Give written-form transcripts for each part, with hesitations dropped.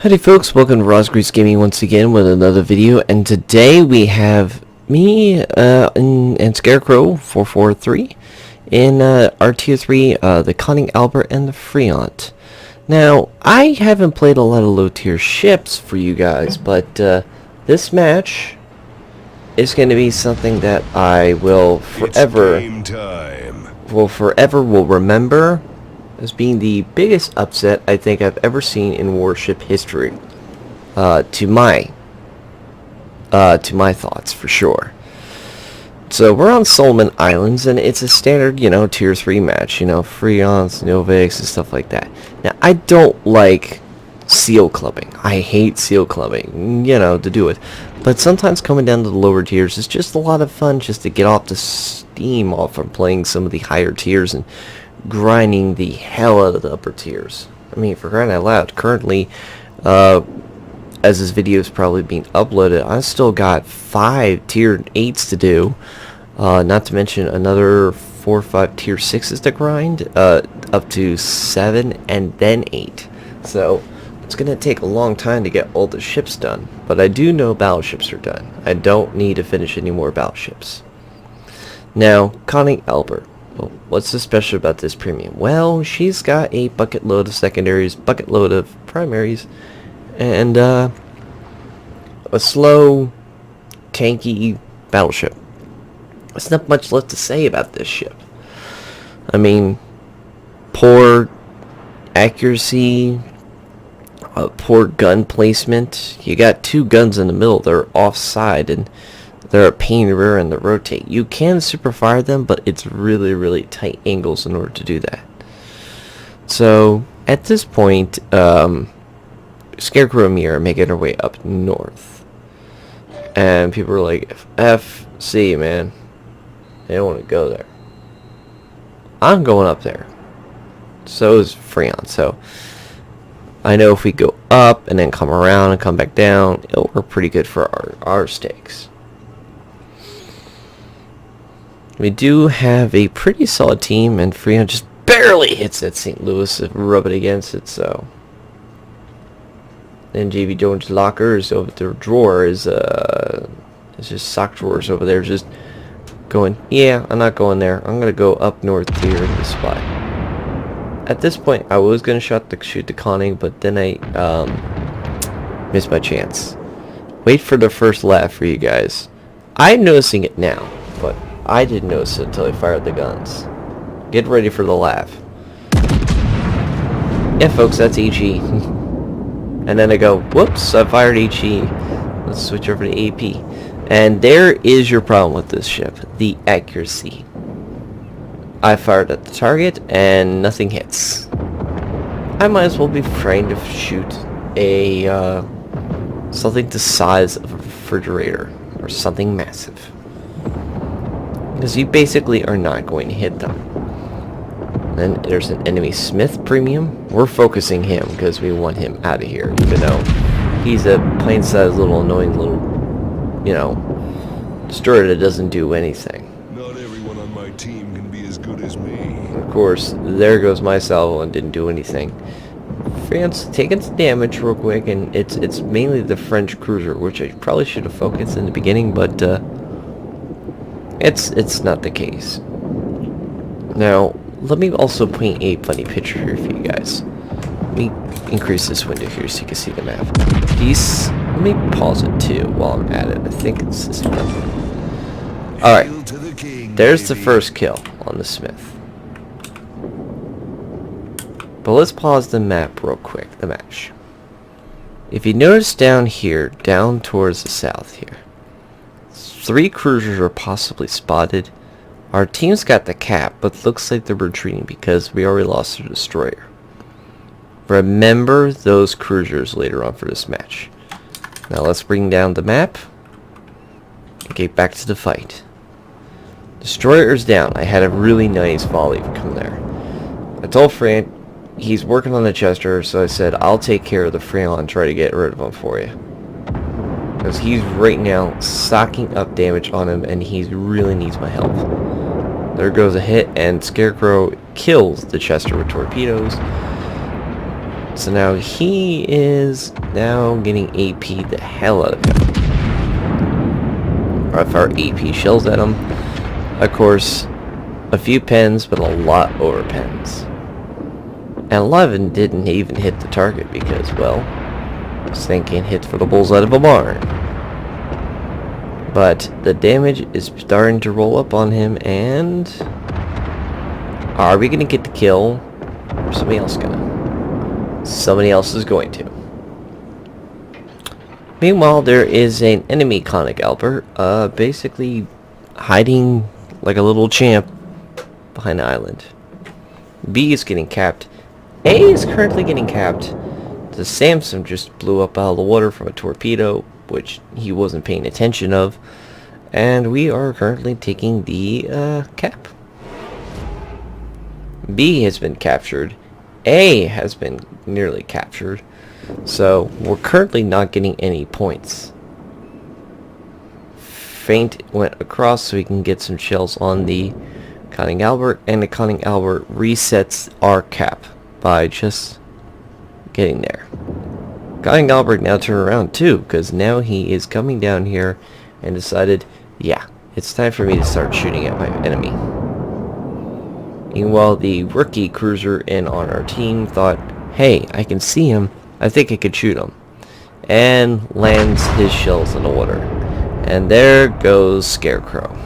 Howdy folks, welcome to Rosgrease Gaming once again with another video, and today we have me and Scarecrow 443 in our tier 3, the Conning Albert and the Freon. Now, I haven't played a lot of low tier ships for you guys, but this match is going to be something that I will forever remember as being the biggest upset I think I've ever seen in Warship history, to my thoughts, for sure. So we're on Solomon Islands, and it's a standard, tier 3 match, Freons, Novex, and stuff like that. Now, I don't like seal clubbing. I hate seal clubbing, to do it. But sometimes coming down to the lower tiers is just a lot of fun, just to get off the steam off from playing some of the higher tiers and grinding the hell out of the upper tiers. I mean, for crying out loud, currently, as this video is probably being uploaded, I still got 5 tier 8s to do, not to mention another 4 or 5 tier 6s to grind, up to 7 and then 8. So it's gonna take a long time to get all the ships done, but I do know battleships are done. I don't need to finish any more battleships. Now, Conning Albert. Well, what's so special about this premium? Well, she's got a bucket load of secondaries, bucket load of primaries, and a slow, tanky battleship. There's not much left to say about this ship. I mean, poor accuracy, poor gun placement. You got 2 guns in the middle. They're offside, and they're a pain in the rear end to rotate. You can super fire them, but it's really, really tight angles in order to do that. So, at this point, Scarecrow and me are making our way up north. And people are like, FC, man. They don't want to go there. I'm going up there. So is Freon. So, I know if we go up and then come around and come back down, it'll work pretty good for our stakes. We do have a pretty solid team, and Freon just barely hits that St. Louis to rub it against it, so. Then JV Jones' locker is over their drawer, is just sock drawers over there, just going, yeah, I'm not going there. I'm going to go up north here in this spot. At this point, I was going to shoot the conning, but then I missed my chance. Wait for the first laugh for you guys. I'm noticing it now, but I didn't notice it until I fired the guns. Get ready for the laugh. Yeah, folks, that's HE. And then I go, whoops, I fired HE. Let's switch over to AP. And there is your problem with this ship, the accuracy. I fired at the target, and nothing hits. I might as well be trying to shoot a, something the size of a refrigerator, or something massive. Because you basically are not going to hit them. Then there's an enemy Smith premium. We're focusing him because we want him out of here, even though he's a plain-sized little annoying little, destroyer that doesn't do anything. Not everyone on my team can be as good as me. Of course, there goes my salvo and didn't do anything. France taking some damage real quick, and it's mainly the French cruiser, which I probably should have focused in the beginning, but it's not the case. Now, let me also paint a funny picture here for you guys. Let me increase this window here so you can see the map. Let me pause it too while I'm at it. I think it's this one. Alright, there's the first kill on the Smith. But let's pause the map real quick, the match. If you notice down here, down towards the south here, 3 cruisers are possibly spotted. Our team's got the cap, but looks like they're retreating because we already lost their destroyer. Remember those cruisers later on for this match. Now let's bring down the map and get back to the fight. Destroyer's down. I had a really nice volley come there. I told Fran he's working on the Chester, so I said I'll take care of the Freon and try to get rid of him for you. Because he's right now socking up damage on him, and he really needs my help. There goes a hit, and Scarecrow kills the Chester with torpedoes. So now he is now getting AP the hell out of him. Or if our AP shells at him. Of course, a few pens, but a lot over pens. And 11 didn't even hit the target because, well, this thing can't hit for the bulls out of a barn. But the damage is starting to roll up on him, and are we going to get the kill? Or somebody else gonna? Somebody else is going to. Meanwhile, there is an enemy Conic Albert, basically hiding like a little champ behind the island. B is getting capped. A is currently getting capped. The Samson just blew up out of the water from a torpedo, which he wasn't paying attention of. And we are currently taking the cap. B has been captured. A has been nearly captured. So we're currently not getting any points. Feint went across so we can get some shells on the Conning Albert, and the Conning Albert resets our cap by just getting there. Conning Albert now turned around too, because now he is coming down here and decided, yeah, it's time for me to start shooting at my enemy. Meanwhile, the rookie cruiser in on our team thought, hey, I can see him, I think I could shoot him, and lands his shells in the water. And there goes Scarecrow.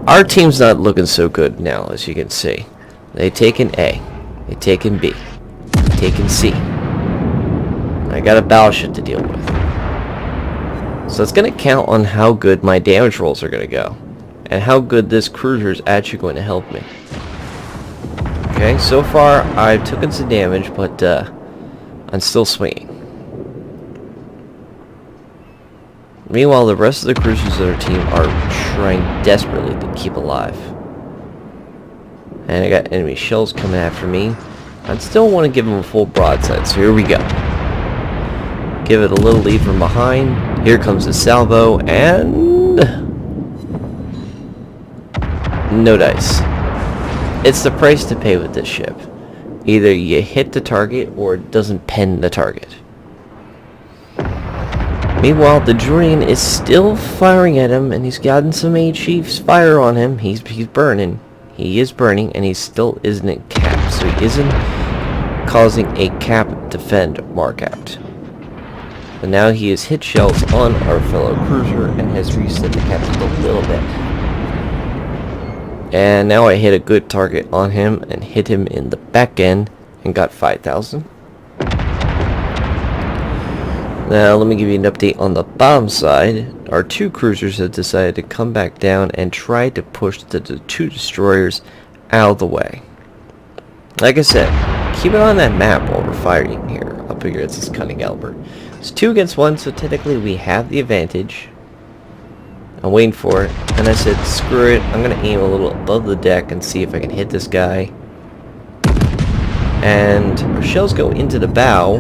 Our team's not looking so good now, as you can see. They taken A, they taken B, they taken C. I got a battleship to deal with. So it's going to count on how good my damage rolls are going to go, and how good this cruiser is actually going to help me. Okay, so far I've taken some damage, but I'm still swinging. Meanwhile, the rest of the cruisers of our team are trying desperately to keep alive. And I got enemy shells coming after me. I still want to give them a full broadside, so here we go. Give it a little lead from behind. Here comes the salvo, and no dice. It's the price to pay with this ship. Either you hit the target or it doesn't pen the target. Meanwhile, the Durian is still firing at him, and he's gotten some HE fire on him. He's burning. He is burning, and he still isn't capped. So he isn't causing a cap defend mark out. But now he has hit shells on our fellow cruiser and has reset the cap just a little bit. And now I hit a good target on him and hit him in the back end and got 5,000. Now let me give you an update on the bottom side. Our two cruisers have decided to come back down and try to push the two destroyers out of the way. Like I said, keep it on that map while we're fighting here. Up here it's this Cunning Albert. It's 2 against 1, so technically we have the advantage. I'm waiting for it, and I said, screw it, I'm gonna aim a little above the deck and see if I can hit this guy. And our shells go into the bow.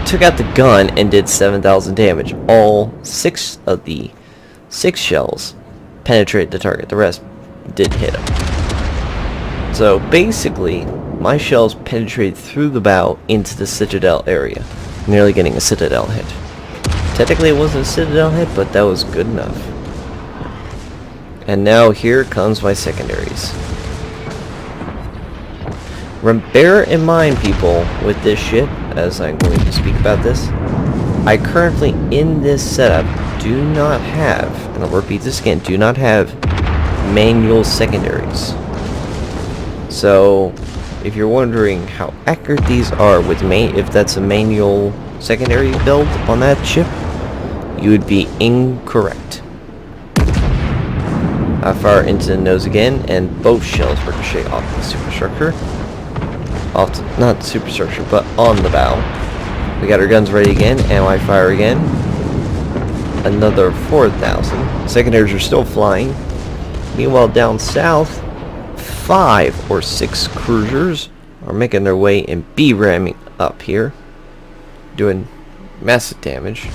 Took out the gun and did 7,000 damage. All 6 of the 6 shells penetrated the target. The rest didn't hit him. So basically, my shells penetrated through the bow into the Citadel area, nearly getting a Citadel hit. Technically it wasn't a Citadel hit, but that was good enough. And now here comes my secondaries. Bear in mind, people, with this ship, as I'm going to speak about this, I currently, in this setup, do not have, and I'll repeat this again, do not have manual secondaries. So, if you're wondering how accurate these are with if that's a manual secondary build on that ship, you would be incorrect. I fire into the nose again, and both shells ricochet off the superstructure. Not the superstructure, but on the bow. We got our guns ready again, and I fire again. Another 4,000. Secondaries are still flying. Meanwhile, down south, 5 or 6 cruisers are making their way and B-ramming up here, doing massive damage.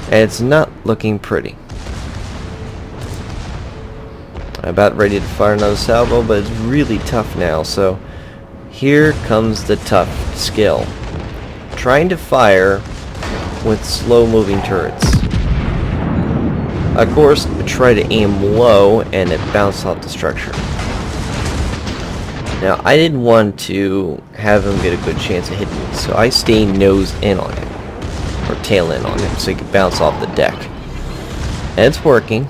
And it's not looking pretty. I'm about ready to fire another salvo, but it's really tough now. So here comes the tough skill. Trying to fire with slow-moving turrets. Of course, I try to aim low, and it bounced off the structure. Now, I didn't want to have him get a good chance of hitting me, so I stay nose in on him. Or tail in on him, so he can bounce off the deck. And it's working.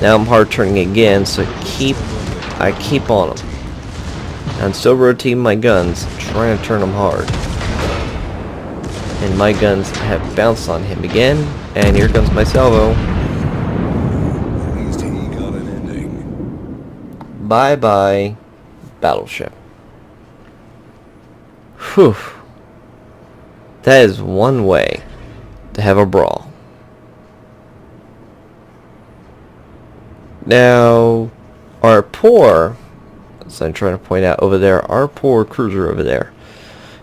Now I'm hard turning again, so I keep on him. I'm still rotating my guns, trying to turn them hard. And my guns have bounced on him again, and here comes my salvo. At least he got an ending. Bye-bye, battleship. Whew. That is one way to have a brawl. Now, our poor, as I'm trying to point out over there, our poor cruiser over there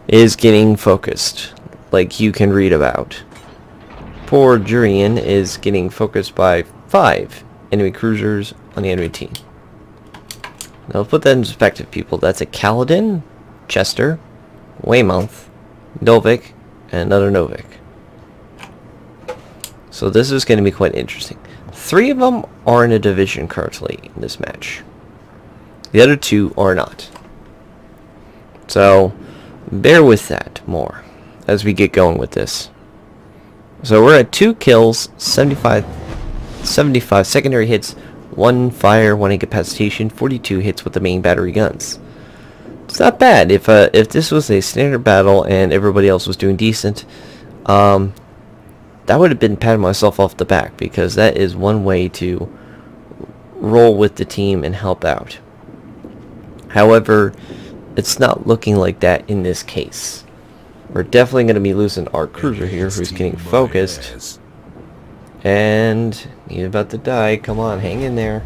is getting focused, like you can read about. Poor Jurian is getting focused by 5 enemy cruisers on the enemy team. Now, put that in perspective, people. That's a Kaladin, Chester, Weymouth, Novik, and another Novik. So this is going to be quite interesting. 3 of them are in a division currently in this match. The other 2 are not. So bear with that more as we get going with this. So we're at 2 kills, 75 secondary hits, 1 fire, 1 incapacitation, 42 hits with the main battery guns. It's not bad. If this was a standard battle and everybody else was doing decent, that would have been patting myself off the back, because that is one way to roll with the team and help out. However, it's not looking like that in this case. We're definitely going to be losing our cruiser here, who's getting focused. And he's about to die. Come on, hang in there.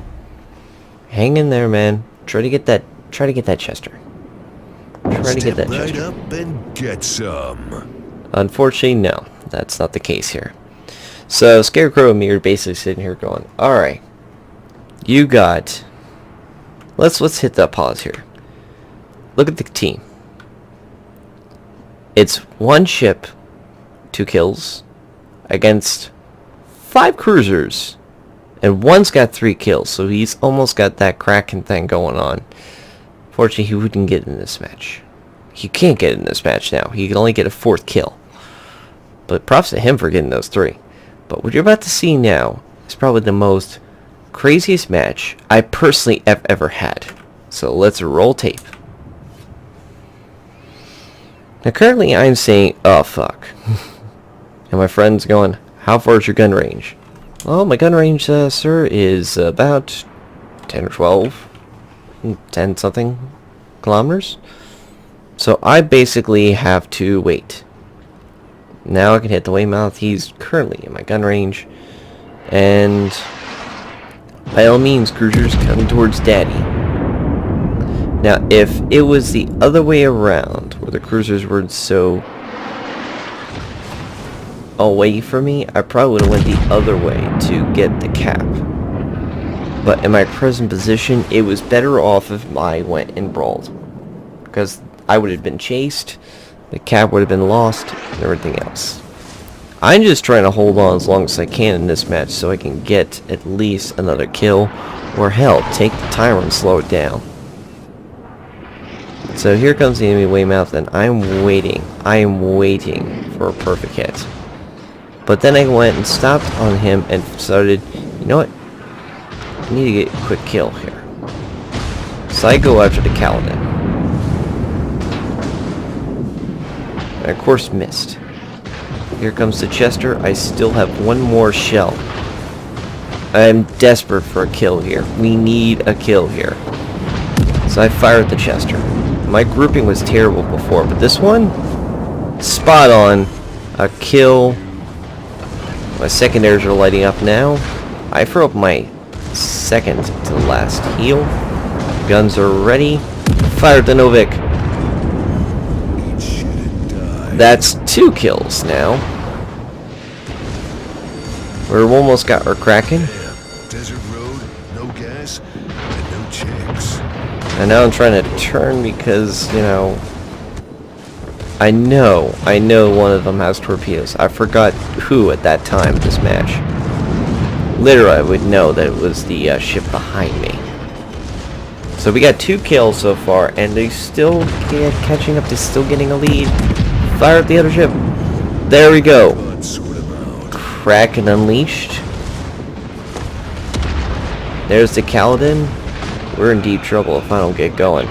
Hang in there, man. Try to get that Chester. Try to get that Right Chester. up and get some. Unfortunately, no. That's not the case here. So, Scarecrow and me are basically sitting here going, alright, you got... Let's hit that pause here. Look at the team. It's 1 ship, 2 kills, against 5 cruisers, and 1's got 3 kills, so he's almost got that Kraken thing going on. Fortunately, he wouldn't get in this match. He can't get in this match now. He can only get a 4th kill. But props to him for getting those 3. But what you're about to see now is probably the most craziest match I personally have ever had. So let's roll tape. Now currently I'm saying, oh fuck. And my friend's going, how far is your gun range? Well, my gun range, sir, is about 10 or 12, 10 something kilometers. So I basically have to wait. Now I can hit the Weymouth. He's currently in my gun range. And by all means, cruisers, come towards Daddy. Now, if it was the other way around, where the cruisers were so away from me, I probably would have went the other way to get the cap. But in my present position, it was better off if I went and brawled. Because I would have been chased, the cap would have been lost, and everything else. I'm just trying to hold on as long as I can in this match so I can get at least another kill, or hell, take the timer and slow it down. So here comes the enemy Weymouth, and I'm waiting. I am waiting for a perfect hit. But then I went and stopped on him and started, you know what? I need to get a quick kill here. So I go after the Kaladin. And of course missed. Here comes the Chester. I still have 1 more shell. I'm desperate for a kill here. We need a kill here. So I fired the Chester. My grouping was terrible before, but this one, spot on. A kill. My secondaries are lighting up now. I throw up my second to last heal. Guns are ready. Fired the Novik. That's 2 kills now. We've almost got our Kraken. Desert road, no gas. And now I'm trying to turn because, you know, I know one of them has torpedoes. I forgot who at that time this match. Literally, I would know that it was the ship behind me. So we got 2 kills so far, and they still get catching up to still getting a lead. Fire at the other ship. There we go. Kraken unleashed. There's the Kaladin. We're in deep trouble if I don't get going.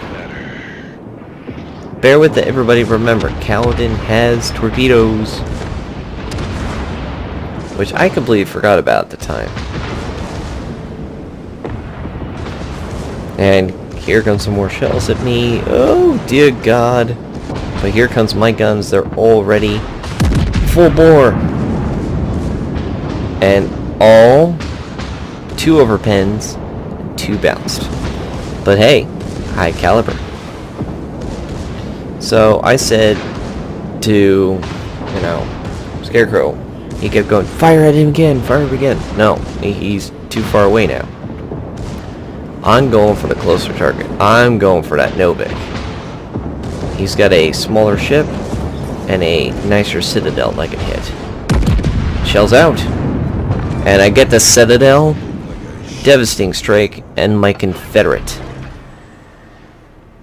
Bear with it, everybody. Remember, Kaladin has torpedoes, which I completely forgot about at the time. And here comes some more shells at me. Oh dear God! But here comes my guns. They're already full bore, and all 2 overpens, 2 bounced. But hey, high caliber. So I said to, you know, Scarecrow, he kept going, fire at him again, fire him again. No, he's too far away now. I'm going for the closer target. I'm going for that Novik. He's got a smaller ship and a nicer Citadel that I can hit. Shells out. And I get the Citadel, Devastating Strike, and my Confederate.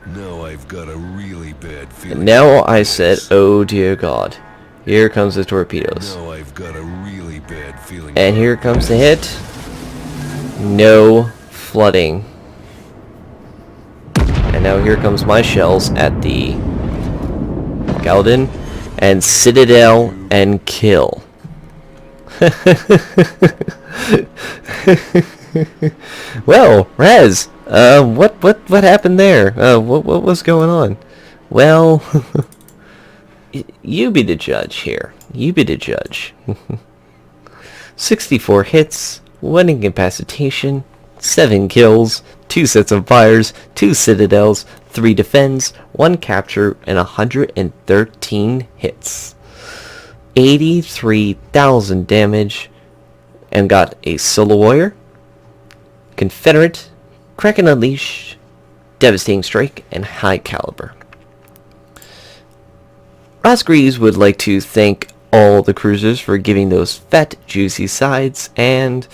Now I've got a really bad feeling. And now I said, oh dear God. Here comes the torpedoes. Now I've got a really bad feeling. And here comes the hit. No flooding. And now here comes my shells at the Kaladin and Citadel and kill. Well, Raz, what happened there? What was going on? Well, you be the judge here. You be the judge. 64 hits, 1 incapacitation, 7 kills, 2 sets of fires, 2 citadels, 3 defends, 1 capture, and 113 hits. 83,000 damage, and got a Solo Warrior, Confederate, Kraken Unleashed, Devastating Strike, and High Caliber. Rosgreaves would like to thank all the cruisers for giving those fat, juicy sides, and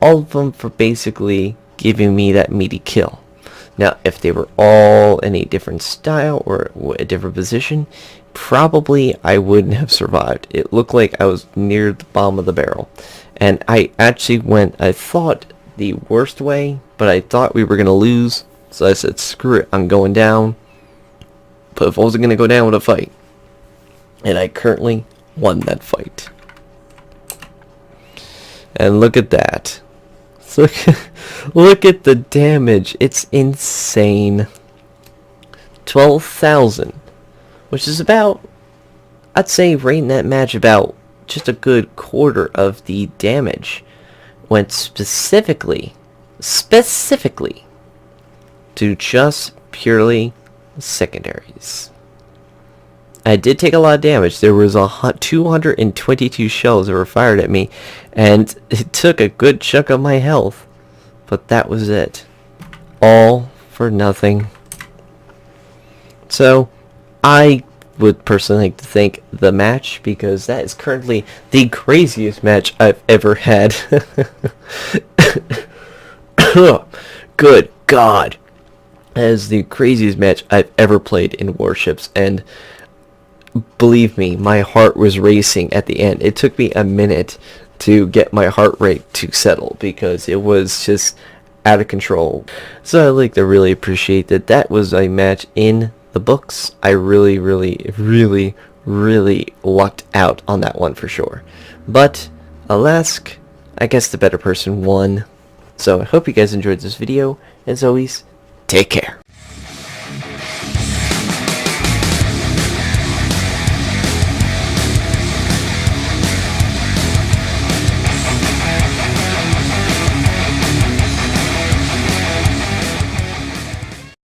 all of them for basically giving me that meaty kill. Now, if they were all in a different style or a different position, probably I wouldn't have survived. It looked like I was near the bottom of the barrel. And I actually went, I thought the worst way, but I thought we were going to lose. So I said, screw it, I'm going down. But if I wasn't going to go down with a fight. And I currently won that fight. And look at that. Look at the damage. It's insane. 12,000. Which is about, I'd say, rating that match about just a good quarter of the damage. Went specifically to just purely secondaries. I did take a lot of damage. There was 222 shells that were fired at me, and it took a good chunk of my health. But that was it. All for nothing. So, I would personally like to thank the match, because that is currently the craziest match I've ever had. Good God. That is the craziest match I've ever played in Warships, and believe me, my heart was racing at the end. It took me a minute to get my heart rate to settle, because it was just out of control. So I'd like to really appreciate that. That was a match in the books. I really lucked out on that one for sure. But alas, I guess the better person won. So I hope you guys enjoyed this video. As always, take care.